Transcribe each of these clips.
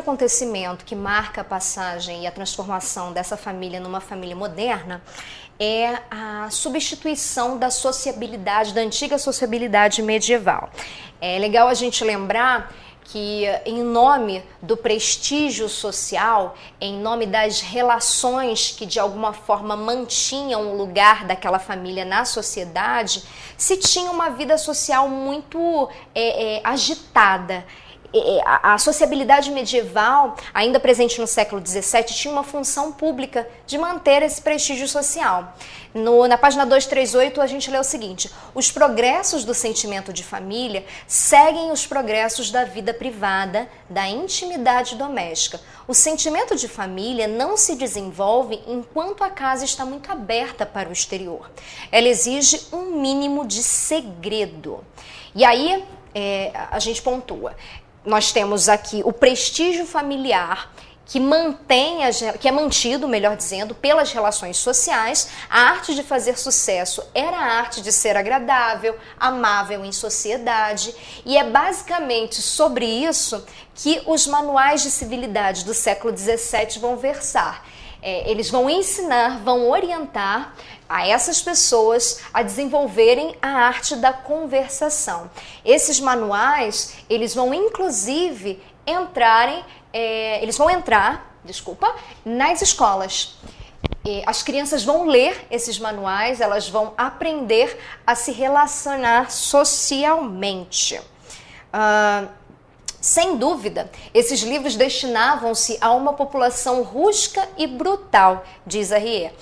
acontecimento que marca a passagem e a transformação dessa família numa família moderna é a substituição da sociabilidade, da antiga sociabilidade medieval. É legal a gente lembrar que, em nome do prestígio social, em nome das relações que de alguma forma mantinham o lugar daquela família na sociedade, se tinha uma vida social muito agitada. A sociabilidade medieval, ainda presente no século XVII, tinha uma função pública de manter esse prestígio social. Na página 238 a gente lê o seguinte: os progressos do sentimento de família seguem os progressos da vida privada, da intimidade doméstica. O sentimento de família não se desenvolve enquanto a casa está muito aberta para o exterior. Ela exige um mínimo de segredo. E aí a gente pontua. Nós temos aqui o prestígio familiar que é mantido, melhor dizendo, pelas relações sociais. A arte de fazer sucesso era a arte de ser agradável, amável em sociedade, e é basicamente sobre isso que os manuais de civilidade do século XVII vão versar. Eles vão ensinar, vão orientar a essas pessoas a desenvolverem a arte da conversação. Esses manuais, eles vão inclusive entrar nas escolas. As crianças vão ler esses manuais, elas vão aprender a se relacionar socialmente. Sem dúvida, esses livros destinavam-se a uma população rústica e brutal, diz Arriet.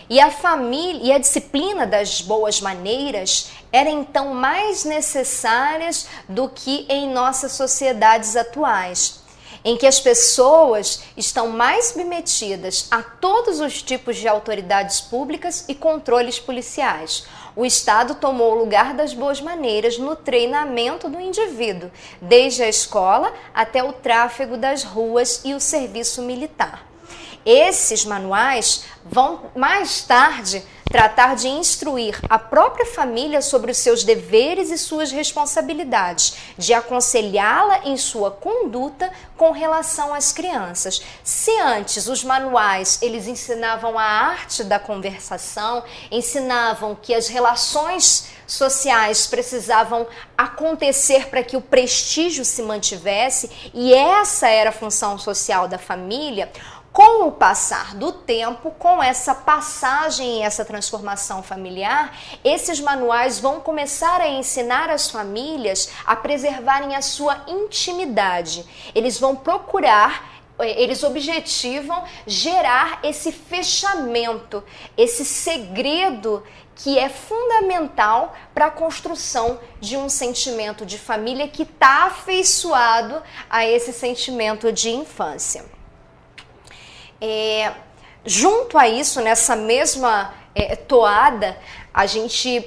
E a família e a disciplina das boas maneiras eram então mais necessárias do que em nossas sociedades atuais, em que as pessoas estão mais submetidas a todos os tipos de autoridades públicas e controles policiais. O Estado tomou o lugar das boas maneiras no treinamento do indivíduo, desde a escola até o tráfego das ruas e o serviço militar. Esses manuais vão mais tarde tratar de instruir a própria família sobre os seus deveres e suas responsabilidades, de aconselhá-la em sua conduta com relação às crianças. Se antes os manuais eles ensinavam a arte da conversação, ensinavam que as relações sociais precisavam acontecer para que o prestígio se mantivesse, e essa era a função social da família, com o passar do tempo, com essa passagem e essa transformação familiar, esses manuais vão começar a ensinar as famílias a preservarem a sua intimidade. Eles vão eles objetivam gerar esse fechamento, esse segredo que é fundamental para a construção de um sentimento de família que está afeiçoado a esse sentimento de infância. Junto a isso, nessa mesma toada,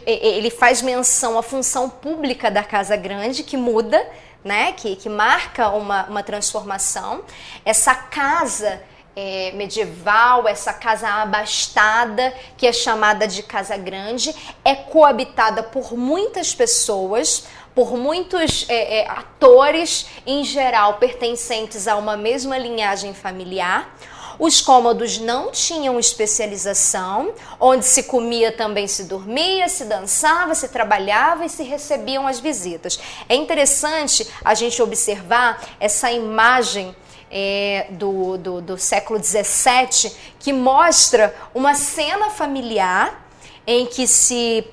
ele faz menção à função pública da Casa Grande, que muda, né, que marca uma transformação. Essa casa medieval, essa casa abastada, que é chamada de Casa Grande, é coabitada por muitas pessoas, por muitos atores, em geral pertencentes a uma mesma linhagem familiar. Os cômodos não tinham especialização, onde se comia também se dormia, se dançava, se trabalhava e se recebiam as visitas. É interessante a gente observar essa imagem do século XVII, que mostra uma cena familiar em que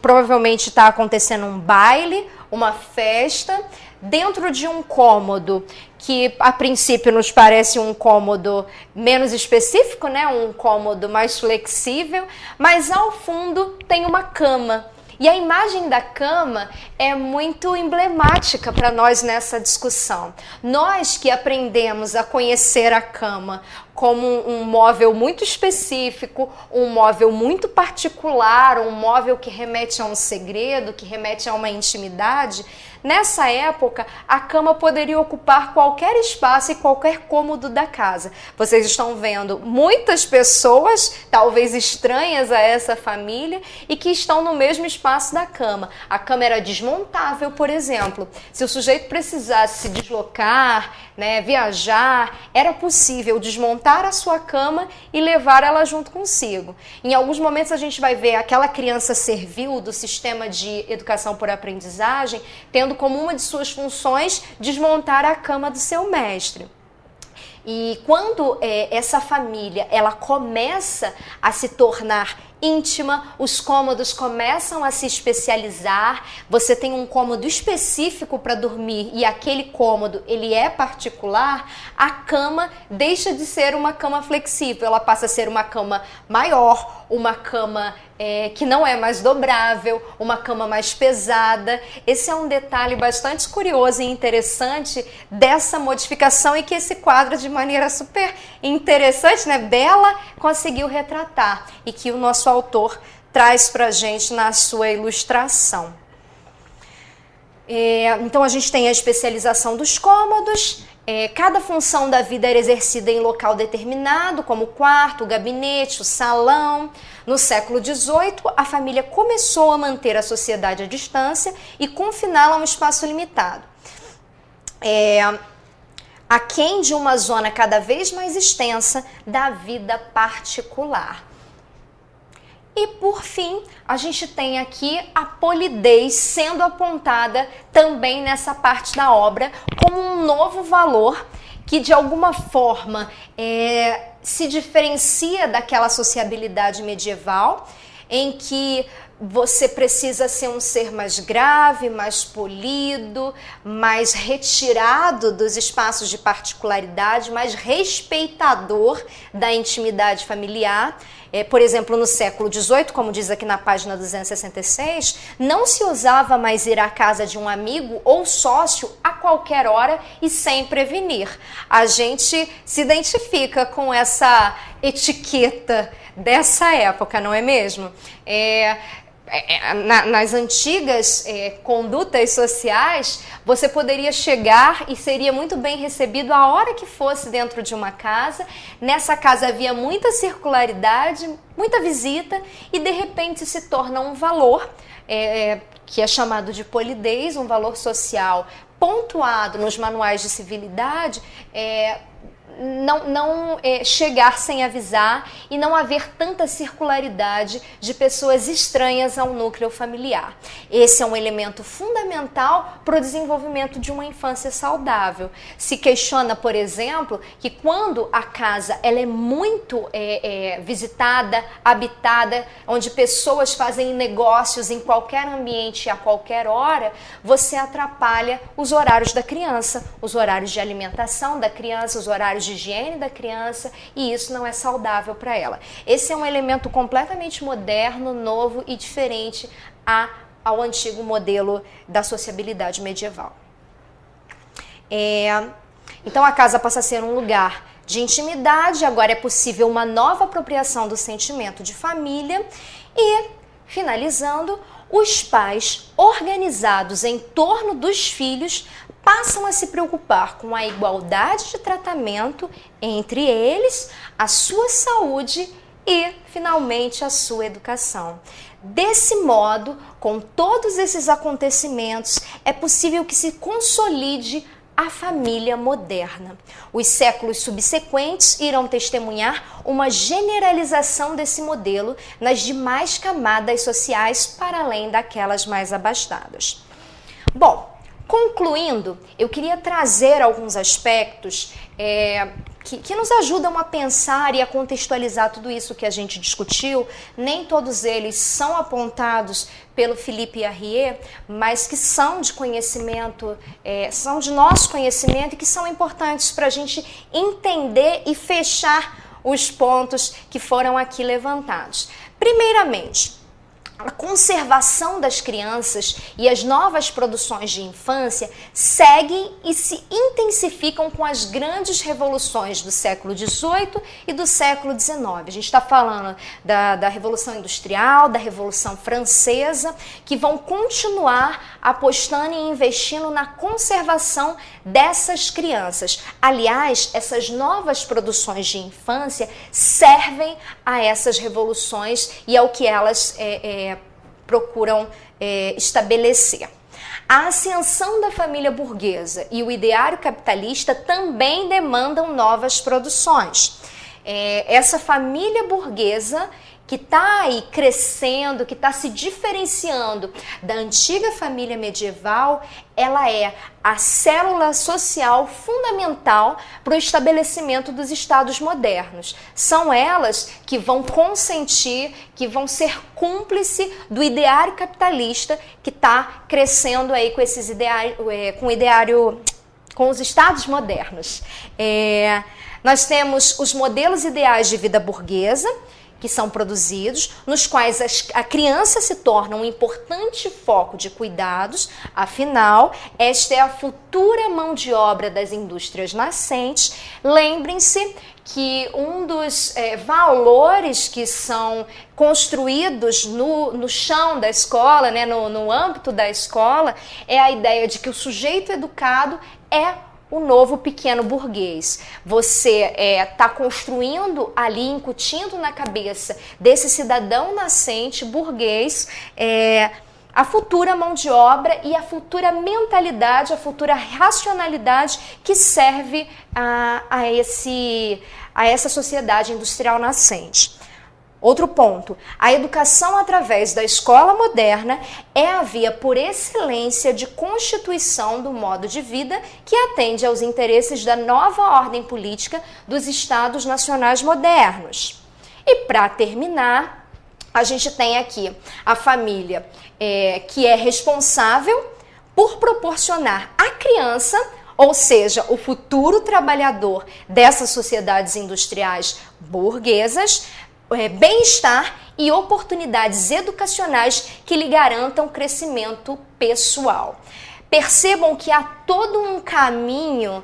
provavelmente está acontecendo um baile, uma festa, dentro de um cômodo que a princípio nos parece um cômodo menos específico, né? Um cômodo mais flexível, mas ao fundo tem uma cama. E a imagem da cama é muito emblemática para nós nessa discussão. Nós que aprendemos a conhecer a cama como um móvel muito específico, um móvel muito particular, um móvel que remete a um segredo, que remete a uma intimidade, nessa época a cama poderia ocupar qualquer espaço e qualquer cômodo da casa. Vocês estão vendo muitas pessoas, talvez estranhas a essa família, e que estão no mesmo espaço da cama. A cama era desmontável, por exemplo. Se o sujeito precisasse se deslocar, né, viajar, era possível desmontar a sua cama e levar ela junto consigo. Em alguns momentos a gente vai ver aquela criança servil do sistema de educação por aprendizagem tendo como uma de suas funções desmontar a cama do seu mestre. E quando essa família ela começa a se tornar íntima, os cômodos começam a se especializar, você tem um cômodo específico para dormir e aquele cômodo ele é particular, a cama deixa de ser uma cama flexível, ela passa a ser uma cama maior, uma cama que não é mais dobrável, uma cama mais pesada. Esse é um detalhe bastante curioso e interessante dessa modificação e que esse quadro, de maneira super interessante, né, bela, conseguiu retratar e que o nosso autor traz para a gente na sua ilustração. Então a gente tem a especialização dos cômodos. Cada função da vida era exercida em local determinado, como o quarto, o gabinete, o salão. No século XVIII, a família começou a manter a sociedade à distância e confiná-la a um espaço limitado. Aquém de uma zona cada vez mais extensa da vida particular. E por fim, a gente tem aqui a polidez sendo apontada também nessa parte da obra como um novo valor que de alguma forma se diferencia daquela sociabilidade medieval em que você precisa ser um ser mais grave, mais polido, mais retirado dos espaços de particularidade, mais respeitador da intimidade familiar. Por exemplo, no século XVIII, como diz aqui na página 266, não se usava mais ir à casa de um amigo ou sócio a qualquer hora e sem prevenir. A gente se identifica com essa etiqueta dessa época, não é mesmo? Nas antigas condutas sociais, você poderia chegar e seria muito bem recebido a hora que fosse dentro de uma casa. Nessa casa havia muita circularidade, muita visita e de repente se torna um valor que é chamado de polidez, um valor social pontuado nos manuais de civilidade, não chegar sem avisar e não haver tanta circularidade de pessoas estranhas ao núcleo familiar. Esse é um elemento fundamental para o desenvolvimento de uma infância saudável. Se questiona, por exemplo, que quando a casa ela é muito visitada, habitada, onde pessoas fazem negócios em qualquer ambiente a qualquer hora, você atrapalha os horários da criança, os horários de alimentação da criança, os horários de higiene da criança, e isso não é saudável para ela. Esse é um elemento completamente moderno, novo e diferente ao antigo modelo da sociabilidade medieval. Então a casa passa a ser um lugar de intimidade, agora é possível uma nova apropriação do sentimento de família e, finalizando, os pais organizados em torno dos filhos passam a se preocupar com a igualdade de tratamento entre eles, a sua saúde e, finalmente, a sua educação. Desse modo, com todos esses acontecimentos, é possível que se consolide a família moderna. Os séculos subsequentes irão testemunhar uma generalização desse modelo nas demais camadas sociais para além daquelas mais abastadas. Bom, concluindo, eu queria trazer alguns aspectos que nos ajudam a pensar e a contextualizar tudo isso que a gente discutiu. Nem todos eles são apontados pelo Philippe Arrier, mas que são de conhecimento, são de nosso conhecimento e que são importantes para a gente entender e fechar os pontos que foram aqui levantados. Primeiramente, a conservação das crianças e as novas produções de infância seguem e se intensificam com as grandes revoluções do século XVIII e do século XIX. A gente está falando da Revolução Industrial, da Revolução Francesa, que vão continuar apostando e investindo na conservação dessas crianças. Aliás, essas novas produções de infância servem a essas revoluções e ao que elas procuram estabelecer. A ascensão da família burguesa e o ideário capitalista também demandam novas produções. Essa família burguesa que está aí crescendo, que está se diferenciando da antiga família medieval, ela é a célula social fundamental para o estabelecimento dos estados modernos. São elas que vão consentir, que vão ser cúmplice do ideário capitalista que está crescendo aí com os estados modernos. Nós temos os modelos ideais de vida burguesa, que são produzidos, nos quais a criança se torna um importante foco de cuidados, afinal, esta é a futura mão de obra das indústrias nascentes. Lembrem-se que um dos valores que são construídos no chão da escola, né, no âmbito da escola, é a ideia de que o sujeito educado é o novo pequeno burguês. Você está construindo ali, incutindo na cabeça desse cidadão nascente burguês a futura mão de obra e a futura mentalidade, a futura racionalidade que serve a essa sociedade industrial nascente. Outro ponto, a educação através da escola moderna é a via por excelência de constituição do modo de vida que atende aos interesses da nova ordem política dos Estados nacionais modernos. E para terminar, a gente tem aqui a família que é responsável por proporcionar à criança, ou seja, o futuro trabalhador dessas sociedades industriais burguesas, bem-estar e oportunidades educacionais que lhe garantam crescimento pessoal. Percebam que há todo um caminho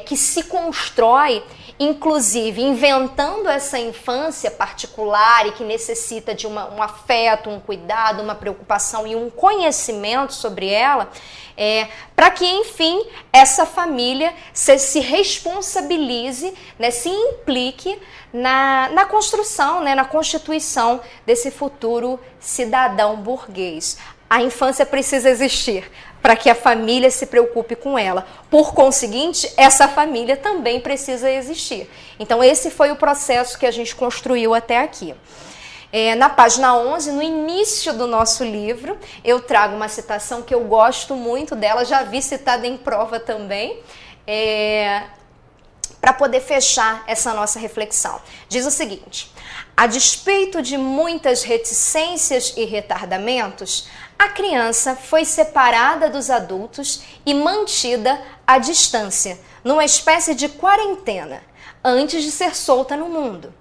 que se constrói, inclusive inventando essa infância particular e que necessita de um afeto, um cuidado, uma preocupação e um conhecimento sobre ela, para que, enfim, essa família se responsabilize, né, se implique na construção, né, na constituição desse futuro cidadão burguês. A infância precisa existir para que a família se preocupe com ela. Por conseguinte, essa família também precisa existir. Então, esse foi o processo que a gente construiu até aqui. Na página 11, no início do nosso livro, eu trago uma citação que eu gosto muito dela, já vi citada em prova também, para poder fechar essa nossa reflexão. Diz o seguinte: a despeito de muitas reticências e retardamentos, a criança foi separada dos adultos e mantida à distância, numa espécie de quarentena, antes de ser solta no mundo.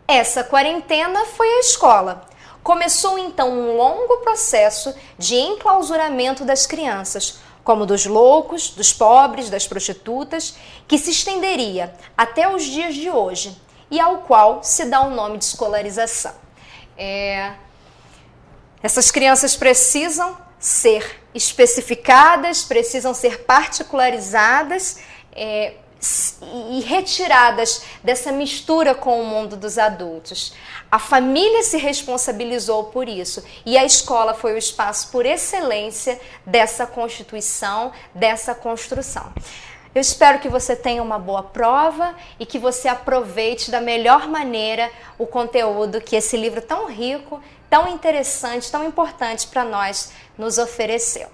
Essa quarentena foi a escola. Começou então um longo processo de enclausuramento das crianças, como dos loucos, dos pobres, das prostitutas, que se estenderia até os dias de hoje e ao qual se dá o nome de escolarização. Essas crianças precisam ser especificadas, precisam ser particularizadas e retiradas dessa mistura com o mundo dos adultos. A família se responsabilizou por isso e a escola foi o espaço por excelência dessa constituição, dessa construção. Eu espero que você tenha uma boa prova e que você aproveite da melhor maneira o conteúdo que esse livro tão rico, tão interessante, tão importante para nós nos ofereceu.